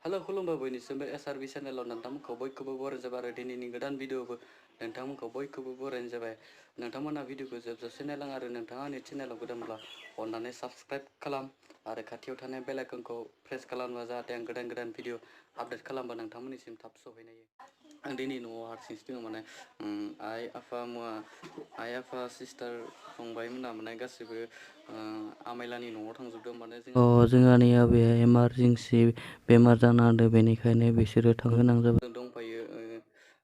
Halo Khulumbai bयनिसिमबो SRB channel नोंथांमोनखौ बयखौबो बरायनाय जाबाय आरो दिनैनि गोदान भिडिअबो नोंथांमोनखौ बयखौबो बरायनाय जाबाय नोंथांमोना भिडिअखौ जोबजासे नायलां आरो नोंथाङा आंनि चेनेलाव गोदानब्ला अन्नानै साबस्क्राइब खालाम आरो खाथियाव थानाय बेल आइकनखौ प्रेस खालामबा जाहाथे आं गोदान गोदान भिडिअ आपडेट खालामबा नोंथांमोननिसिम थाब सहैनो हायो आं दिनै न'आव हारसिंसो दङ माने आइ आफा सिस्टार फंबाय मोना माने गासिबो आमायलानि न'आव थांजोबदों माने जोंहानि आबैया इमारजेन्सि बेमार जाना होदों बेनिखायनो बिसोरो थांहोनां जाबाय। दंफायो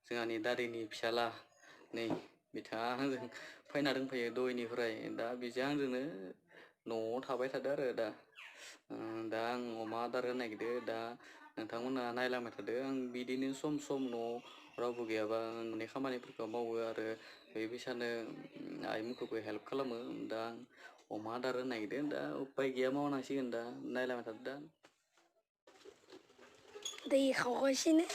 जोंहानि दादैनि फिसाला नै बिथाङा आंजों फैना दंफायो दहायनिफ्राय दा बिजों आंजोंनो न'आव थाबाय थादों आरो दा आं अमा आदार होनो नागिरदों दा नोंथांमोना नायलांबाय थादों आं बिदिनो सम सम न'आव रावबो गैयाबा न'नि खामानिफोरखौ मावो आरो बेबायसानो आइमोनखौबो हेल्प खालामो दा अमा आदार होनो नागिरदों दा उपाय गैया मावनांसिगोन दा नायलांबाय थादों दा दै खावगासिनो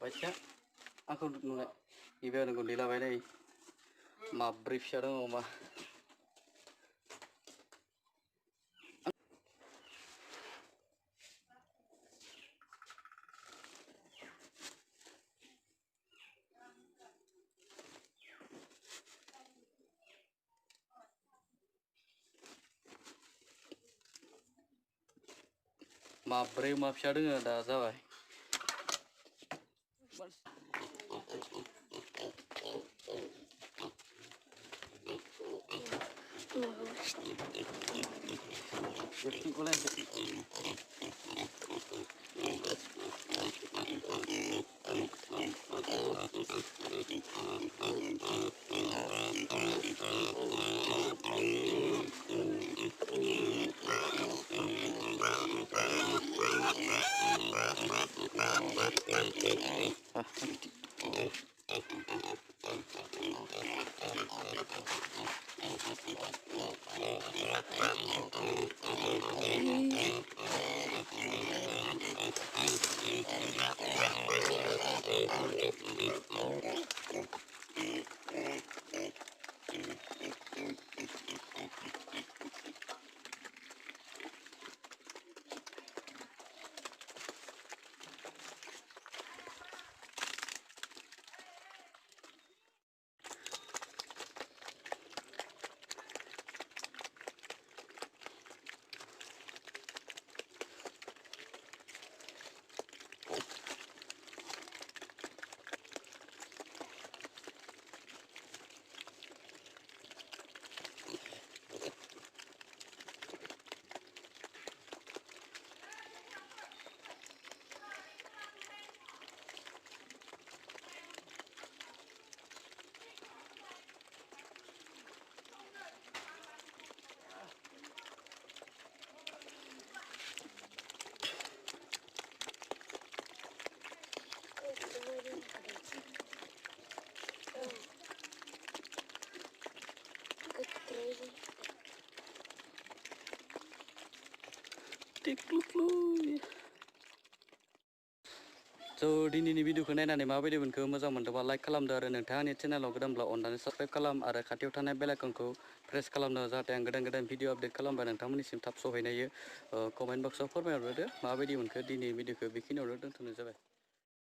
बायसा आंखौ नुनाय गिबियावनो गुन्दै लाबाय नै माब्रै फिसा दङ अमा माब्रै अमा फिसा दङ दा जाबाय दिनैनि भिडिअखौ नायनानै माबायदि मोनखो मोजां मोनदोंबा लाइक खालामदो आरो नोंथाङा आंनि चेनेलाव गोदानब्ला अन्नानै साबस्क्राइब खालाम आरो खाथियाव थानाय बेल आइकनखौ प्रेस खालामदो जाहाथे आं गोदान गोदान भिडिअ आपडेट खालामबा नोंथांमोननिसिम थाब सहैनो हायो कमेन्ट बक्सआव फोरमायहरदो माबायदि मोनखो दिनैनि भिडिअखौ बेखिनियावनो दोनथ'नाय जाबाय।